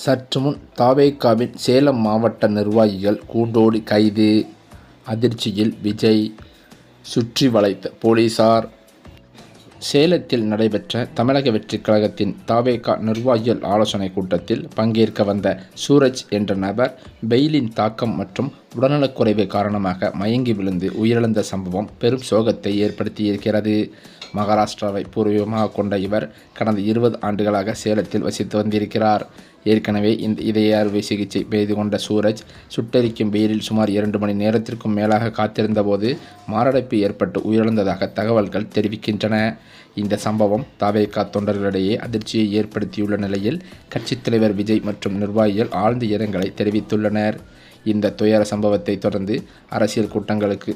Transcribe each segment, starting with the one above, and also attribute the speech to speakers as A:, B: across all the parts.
A: சற்று முன் தவேகாவின் சேலம் மாவட்ட நிர்வாகிகள் கூண்டோடு கைது. அதிர்ச்சியில் விஜய், சுற்றி வளைத்த போலீசார். சேலத்தில் நடைபெற்ற தமிழக வெற்றிக் கழகத்தின் தவேகா நிர்வாகிகள் ஆலோசனை கூட்டத்தில் பங்கேற்க வந்த சூரஜ் என்ற நபர் வெயிலின் தாக்கம் மற்றும் உடல்நலக்குறைவு காரணமாக மயங்கி விழுந்து உயிரிழந்த சம்பவம் பெரும் சோகத்தை ஏற்படுத்தியிருக்கிறது. மகாராஷ்டிராவை பூர்வீகமாக கொண்ட இவர் கடந்த 20 ஆண்டுகளாக சேலத்தில் வசித்து வந்திருக்கிறார். ஏற்கனவே இந்த இதய அறுவை சிகிச்சை செய்து கொண்ட சூரஜ் சுட்டெரிக்கும் வெயிலில் சுமார் 2 மணி நேரத்திற்கும் மேலாக காத்திருந்தபோது மாரடைப்பு ஏற்பட்டு உயிரிழந்ததாக தகவல்கள் தெரிவிக்கின்றன. இந்த சம்பவம் தவேகா தொண்டர்களிடையே அதிர்ச்சியை ஏற்படுத்தியுள்ள நிலையில் கட்சித் தலைவர் விஜய் மற்றும் நிர்வாகிகள் ஆழ்ந்த இரங்கலை தெரிவித்துள்ளனர். இந்த துயர சம்பவத்தை தொடர்ந்து அரசியல் கூட்டங்களுக்கு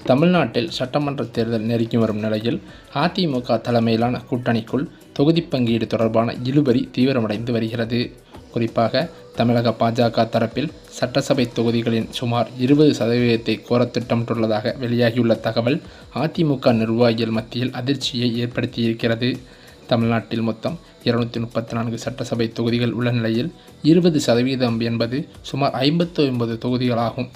A: தமிழ்நாட்டில் சட்டமன்ற தேர்தல் நெருங்கி வரும் நிலையில் அதிமுக தலைமையிலான கூட்டணிக்குள் தொகுதி பங்கீடு தொடர்பான இழுபறி தீவிரமடைந்து வருகிறது. குறிப்பாக தமிழக பாஜக தரப்பில் சட்டசபை தொகுதிகளின் சுமார் 20% கோர திட்டமிட்டுள்ளதாக வெளியாகியுள்ள தகவல் அதிமுக நிர்வாகிகள் மத்தியில் அதிர்ச்சியை ஏற்படுத்தியிருக்கிறது. தமிழ்நாட்டில் மொத்தம் 234 சட்டசபை தொகுதிகள் உள்ள நிலையில் 20% என்பது சுமார் 59 தொகுதிகளாகும்.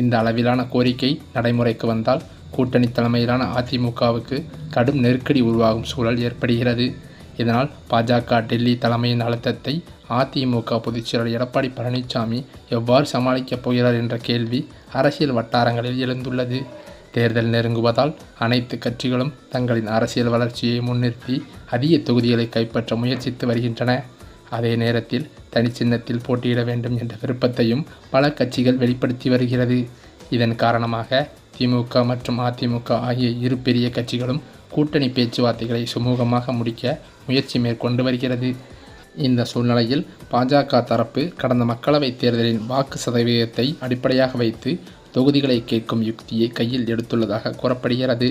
A: இந்த அளவிலான கோரிக்கை நடைமுறைக்கு வந்தால் கூட்டணி தலைமையிலான அதிமுகவுக்கு கடும் நெருக்கடி உருவாகும் சூழல் ஏற்படுகிறது. இதனால் பாஜக டெல்லி தலைமையின் அழுத்தத்தை அதிமுக பொதுச்செயலாளர் எடப்பாடி பழனிசாமி எவ்வாறு சமாளிக்கப் போகிறார் என்ற கேள்வி அரசியல் வட்டாரங்களில் எழுந்துள்ளது. தேர்தல் நெருங்குவதால் அனைத்து கட்சிகளும் தங்களின் அரசியல் வளர்ச்சியை முன்னிறுத்தி அதிக தொகுதிகளை கைப்பற்ற முயற்சித்து வருகின்றன. அதே நேரத்தில் தனிச்சின்னத்தில் போட்டியிட வேண்டும் என்ற விருப்பத்தையும் பல கட்சிகள் வெளிப்படுத்தி வருகிறது. இதன் காரணமாக திமுக மற்றும் அதிமுக ஆகிய இரு பெரிய கட்சிகளும் கூட்டணி பேச்சுவார்த்தைகளை சுமூகமாக முடிக்க முயற்சி மேற்கொண்டு வருகிறது. இந்த சூழ்நிலையில் பாஜக தரப்பு கடந்த மக்களவைத் தேர்தலின் வாக்கு சதவீதத்தை அடிப்படையாக வைத்து தொகுதிகளை கேட்கும் யுக்தியை கையில் எடுத்துள்ளதாக கூறப்படுகிறது.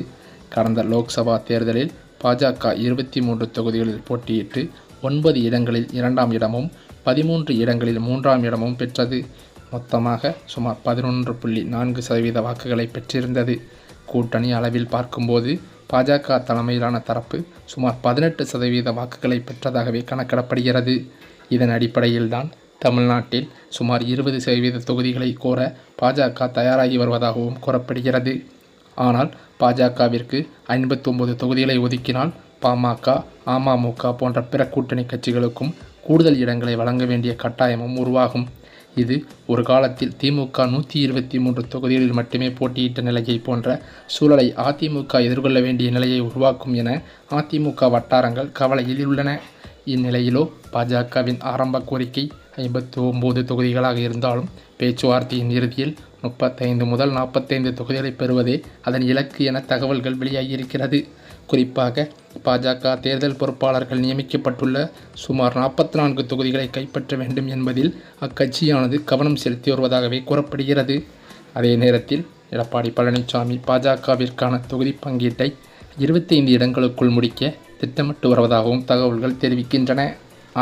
A: கடந்த லோக்சபா தேர்தலில் பாஜக 23 தொகுதிகளில் போட்டியிட்டு 9 இடங்களில் 2ஆம் இடமும் 13 இடங்களில் 3ஆம் இடமும் பெற்றது. மொத்தமாக சுமார் 11.4% வாக்குகளை பெற்றிருந்தது. கூட்டணி அளவில் பார்க்கும்போது பாஜக தலைமையிலான தரப்பு சுமார் 18% வாக்குகளை பெற்றதாகவே கணக்கிடப்படுகிறது. இதன் அடிப்படையில்தான் தமிழ்நாட்டில் சுமார் 20% தொகுதிகளை கோர பாஜக தயாராகி வருவதாகவும் கூறப்படுகிறது. ஆனால் பாஜகவிற்கு 59 தொகுதிகளை ஒதுக்கினால் பாமக, அமமுக போன்ற பிற கூட்டணி கட்சிகளுக்கும் கூடுதல் இடங்களை வழங்க வேண்டிய கட்டாயமும் உருவாகும். இது ஒரு காலத்தில் திமுக 123 தொகுதிகளில் மட்டுமே போட்டியிட்ட நிலையை போன்ற சூழலை அதிமுக எதிர்கொள்ள வேண்டிய நிலையை உருவாக்கும் என அதிமுக வட்டாரங்கள் கவலையில் உள்ளன. இந்நிலையிலோ பாஜகவின் ஆரம்ப கோரிக்கை 59 தொகுதிகளாக இருந்தாலும் பேச்சுவார்த்தையின் இறுதியில் 35 முதல் 45 தொகுதிகளை பெறுவதே அதன் இலக்கு என தகவல்கள் வெளியாகியிருக்கிறது. குறிப்பாக பாஜக தேர்தல் பொறுப்பாளர்கள் நியமிக்கப்பட்டுள்ள சுமார் 44 தொகுதிகளை கைப்பற்ற வேண்டும் என்பதில் அக்கட்சியானது கவனம் செலுத்தி வருவதாகவே கூறப்படுகிறது. அதே நேரத்தில் எடப்பாடி பழனிசாமி பாஜகவிற்கான தொகுதி பங்கீட்டை 25 இடங்களுக்குள் முடிக்க திட்டமிட்டு வருவதாகவும் தகவல்கள் தெரிவிக்கின்றன.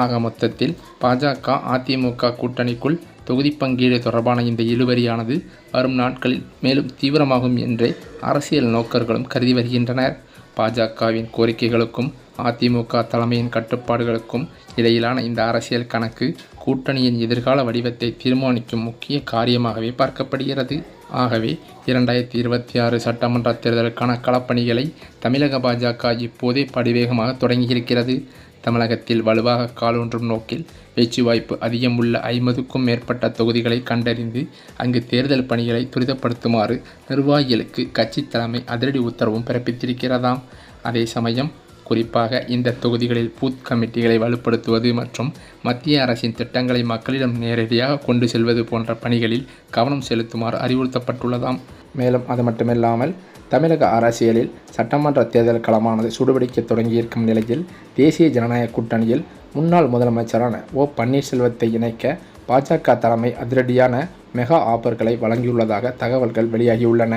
A: ஆக மொத்தத்தில் பாஜக அதிமுக கூட்டணிக்குள் தொகுதி பங்கீடு தொடர்பான இந்த இழுபறியானது வரும் நாட்களில் மேலும் தீவிரமாகும் என்றே அரசியல் நோக்கர்களும் கருதி வருகின்றனர். பாஜகவின் கோரிக்கைகளுக்கும் அதிமுக தலைமையின் கட்டுப்பாடுகளுக்கும் இடையிலான இந்த அரசியல் கணக்கு கூட்டணியின் எதிர்கால வடிவத்தை தீர்மானிக்கும் முக்கிய காரியமாகவே பார்க்கப்படுகிறது. ஆகவே 2026 சட்டமன்ற தேர்தலுக்கான களப்பணிகளை தமிழக பாஜக இப்போதே படிவேகமாக தொடங்கியிருக்கிறது. தமிழகத்தில் வலுவாக காலூன்றும் நோக்கில் பேச்சு வாய்ப்பு அதிகம் உள்ள 50க்கும் மேற்பட்ட தொகுதிகளை கண்டறிந்து அங்கு தேர்தல் பணிகளை துரிதப்படுத்துமாறு நிர்வாகிகளுக்கு கட்சி தலைமை அதிரடி உத்தரவும் பிறப்பித்திருக்கிறதாம். அதே சமயம் குறிப்பாக இந்த தொகுதிகளில் பூத் கமிட்டிகளை வலுப்படுத்துவது மற்றும் மத்திய அரசின் திட்டங்களை மக்களிடம் நேரடியாக கொண்டு செல்வது போன்ற பணிகளில் கவனம் செலுத்துமாறு அறிவுறுத்தப்பட்டுள்ளதாம். மேலும் அது மட்டுமில்லாமல் தமிழக அரசியலில் சட்டமன்ற தேர்தல் களமானது சூடுபிடிக்க தொடங்கியிருக்கும் நிலையில் தேசிய ஜனநாயக கூட்டணியில் முன்னாள் முதலமைச்சரான ஓ பன்னீர்செல்வத்தை இணைக்க பாஜக தலைமை அதிரடியான மெகா ஆஃபர்களை வழங்கியுள்ளதாக தகவல்கள் வெளியாகியுள்ளன.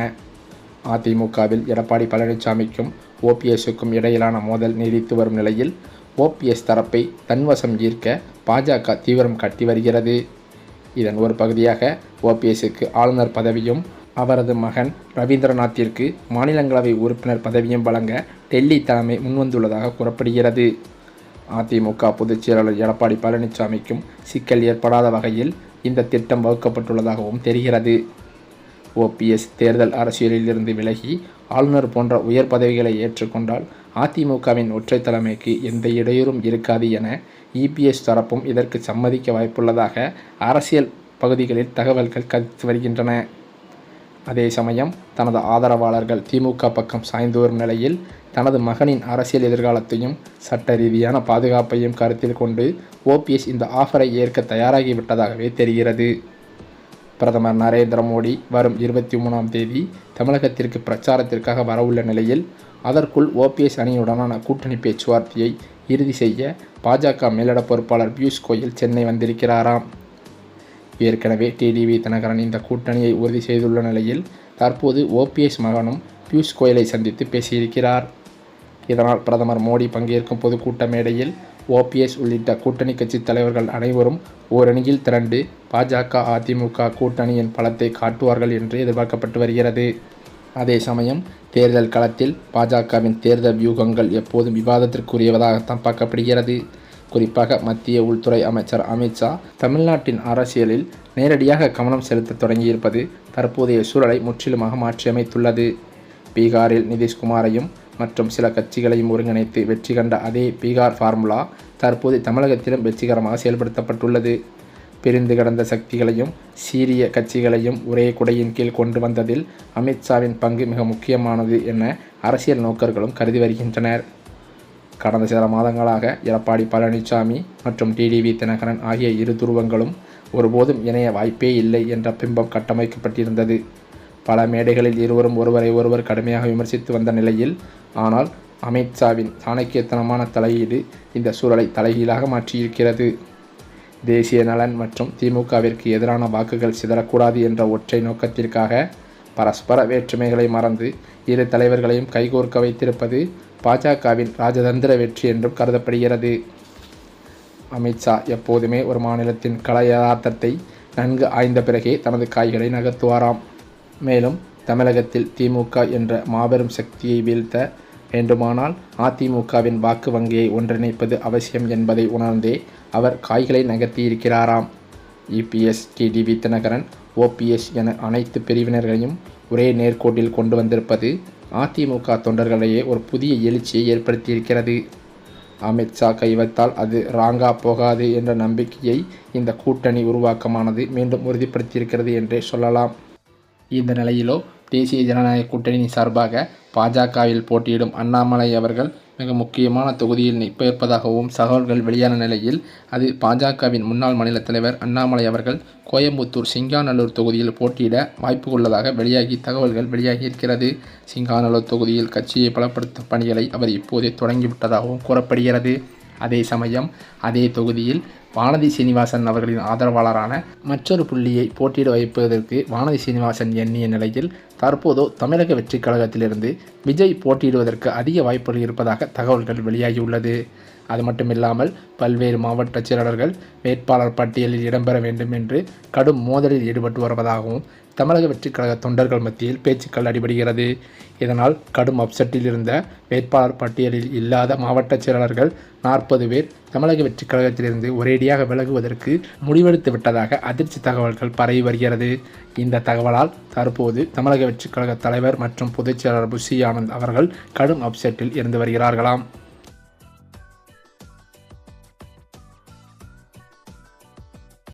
A: அதிமுகவில் எடப்பாடி பழனிசாமிக்கும் ஓபிஎஸ்க்கும் இடையிலான மோதல் நீடித்து வரும் நிலையில் ஓபிஎஸ் தரப்பை தன்வசம் ஈர்க்க பாஜக தீவிரம் காட்டி வருகிறது. இதன் ஒரு பகுதியாக ஓபிஎஸ்க்கு ஆளுநர் பதவியும் அவரது மகன் ரவீந்திரநாத்திற்கு மாநிலங்களவை உறுப்பினர் பதவியும் வழங்க டெல்லி தலைமை முன்வந்துள்ளதாக கூறப்படுகிறது. அதிமுக பொதுச் செயலாளர் எடப்பாடி பழனிசாமிக்கும் சிக்கல் ஏற்படாத வகையில் இந்த திட்டம் வகுக்கப்பட்டுள்ளதாகவும் தெரிகிறது. ஓபிஎஸ் தேர்தல் அரசியலில் இருந்து விலகி ஆளுநர் போன்ற உயர் பதவிகளை ஏற்றுக்கொண்டால் அதிமுகவின் ஒற்றை தலைமைக்கு எந்த இடையூறும் இருக்காது என இபிஎஸ் தரப்பும் இதற்கு சம்மதிக்க வாய்ப்புள்ளதாக அரசியல் பகுதிகளில் தகவல்கள் கருத்து வருகின்றன. அதே சமயம் தனது ஆதரவாளர்கள் திமுக பக்கம் சாய்ந்து வரும் நிலையில் தனது மகனின் அரசியல் எதிர்காலத்தையும் சட்ட ரீதியான பாதுகாப்பையும் கருத்தில் கொண்டு ஓபிஎஸ் இந்த ஆஃபரை ஏற்க தயாராகிவிட்டதாகவே தெரிகிறது. பிரதமர் நரேந்திர மோடி வரும் 23ஆம் தேதி தமிழகத்திற்கு பிரச்சாரத்திற்காக வரவுள்ள நிலையில் அதற்குள் ஓபிஎஸ் அணியுடனான கூட்டணி பேச்சுவார்த்தையை இறுதி செய்ய பாஜக மேலிட பொறுப்பாளர் பியூஷ் கோயல் சென்னை வந்திருக்கிறாராம். ஏற்கனவே டிடிவி தினகரன் இந்த கூட்டணியை உறுதி செய்துள்ள நிலையில் தற்போது ஓபிஎஸ் மகனும் பியூஷ் கோயலை சந்தித்து பேசியிருக்கிறார். இதனால் பிரதமர் மோடி பங்கேற்கும் பொதுக்கூட்ட மேடையில் ஓபிஎஸ் உள்ளிட்ட கூட்டணி கட்சி தலைவர்கள் அனைவரும் ஓரணியில் திரண்டு பாஜக அதிமுக கூட்டணியின் பலத்தை காட்டுவார்கள் என்று எதிர்பார்க்கப்பட்டு வருகிறது. அதே சமயம் தேர்தல் களத்தில் பாஜகவின் தேர்தல் வியூகங்கள் எப்போதும் விவாதத்திற்குரியவதாகத்தான் பார்க்கப்படுகிறது. குறிப்பாக மத்திய உள்துறை அமைச்சர் அமித்ஷா தமிழ்நாட்டின் அரசியலில் நேரடியாக கவனம் செலுத்த தொடங்கியிருப்பது தற்போதைய சூழலை முற்றிலுமாக மாற்றியமைத்துள்ளது. பீகாரில் நிதிஷ்குமாரையும் மற்றும் சில கட்சிகளையும் ஒருங்கிணைத்து வெற்றி கண்ட அதே பீகார் ஃபார்முலா தற்போது தமிழகத்திலும் வெற்றிகரமாக செயல்படுத்தப்பட்டுள்ளது. பிரிந்து கிடந்த சக்திகளையும் சீரிய கட்சிகளையும் ஒரே குடையின் கீழ் கொண்டு வந்ததில் அமித்ஷாவின் பங்கு மிக முக்கியமானது என அரசியல் நோக்கர்களும் கருதி வருகின்றனர். கடந்த சில மாதங்களாக எடப்பாடி பழனிசாமி மற்றும் டிடிவி தினகரன் ஆகிய இரு துருவங்களும் ஒருபோதும் இணைய வாய்ப்பே இல்லை என்ற பிம்பம் கட்டமைக்கப்பட்டிருந்தது. பல மேடைகளில் இருவரும் ஒருவரை ஒருவர் கடுமையாக விமர்சித்து வந்த நிலையில் ஆனால் அமித்ஷாவின் சாணக்கியத்தனமான தலையீடு இந்த சூழலை தலைகீழாக மாற்றியிருக்கிறது. தேசிய நலன் மற்றும் திமுகவிற்கு எதிரான வாக்குகள் சிதறக்கூடாது என்ற ஒற்றை நோக்கத்திற்காக பரஸ்பர வேற்றுமைகளை மறந்து இரு தலைவர்களையும் கைகோர்க்க வைத்திருப்பது பாஜகவின் ராஜதந்திர வெற்றி என்றும் கருதப்படுகிறது. அமித்ஷா எப்போதுமே ஒரு மாநிலத்தின் கள யதார்த்தத்தை நன்கு ஆய்ந்த பிறகே தனது காய்களை நகர்த்துவாராம். மேலும் தமிழகத்தில் திமுக என்ற மாபெரும் சக்தியை வீழ்த்த வேண்டுமானால் அதிமுகவின் வாக்கு வங்கியை ஒன்றிணைப்பது அவசியம் என்பதை உணர்ந்தே அவர் காய்களை நகர்த்தியிருக்கிறாராம். இபிஎஸ், டிடிவி தினகரன், ஓபிஎஸ் என அனைத்து பிரிவினர்களையும் ஒரே நேர்கோட்டில் கொண்டு வந்திருப்பது அதிமுக தொண்டர்களிடையே ஒரு புதிய எழுச்சியை ஏற்படுத்தியிருக்கிறது. அமித்ஷா கைவத்தால் அது ராங்கா போகாது என்ற நம்பிக்கையை இந்த கூட்டணி உருவாக்கமானது மீண்டும் உறுதிப்படுத்தியிருக்கிறது என்றே சொல்லலாம். இந்த நிலையிலோ தேசிய ஜனநாயக கூட்டணி சார்பாக பாஜகவில் போட்டியிடும் அண்ணாமலை அவர்கள் மிக முக்கியமான தொகுதியில் நிற்பதாகவும் தகவல்கள் வெளியான நிலையில் அது பாஜகவின் முன்னாள் மாநில தலைவர் அண்ணாமலை அவர்கள் கோயம்புத்தூர் சிங்காநல்லூர் தொகுதியில் போட்டியிட வாய்ப்பு உள்ளதாக தகவல்கள் வெளியாகியிருக்கிறது. சிங்காநல்லூர் தொகுதியில் கட்சியை பலப்படுத்தும் பணிகளை அவர் இப்போதே தொடங்கிவிட்டதாகவும் கூறப்படுகிறது. அதே சமயம் அதே தொகுதியில் வானதி சீனிவாசன் அவர்களின் ஆதரவாளரான மற்றொரு புள்ளியை போட்டியிட வைப்பதற்கு வானதி சீனிவாசன் எண்ணிய நிலையில் தற்போது தமிழக வெற்றி கழகத்திலிருந்து விஜய் போட்டியிடுவதற்கு அதிக வாய்ப்புகள் இருப்பதாக தகவல்கள் வெளியாகியுள்ளது. அது மட்டுமில்லாமல் பல்வேறு மாவட்ட செயலாளர்கள் வேட்பாளர் பட்டியலில் இடம்பெற வேண்டும் என்று கடும் மோதலில் ஈடுபட்டு வருவதாகவும் தமிழக வெற்றி கழக தொண்டர்கள் மத்தியில் பேச்சுக்கள் அடிபடுகிறது. இதனால் கடும் அப்செட்டில் இருந்த வேட்பாளர் பட்டியலில் இல்லாத மாவட்ட செயலாளர்கள் 40 பேர் தமிழக வெற்றி கழகத்திலிருந்து ஒரேடியாக விலகுவதற்கு முடிவெடுத்து விட்டதாக அதிர்ச்சி தகவல்கள் பரவி வருகிறது. இந்த தகவலால் தற்போது தமிழக வெற்றி கழக தலைவர் மற்றும் பொதுச் செயலாளர் புஷி ஆனந்த் அவர்கள் கடும் அப்செட்டில் இருந்து வருகிறார்களாம்.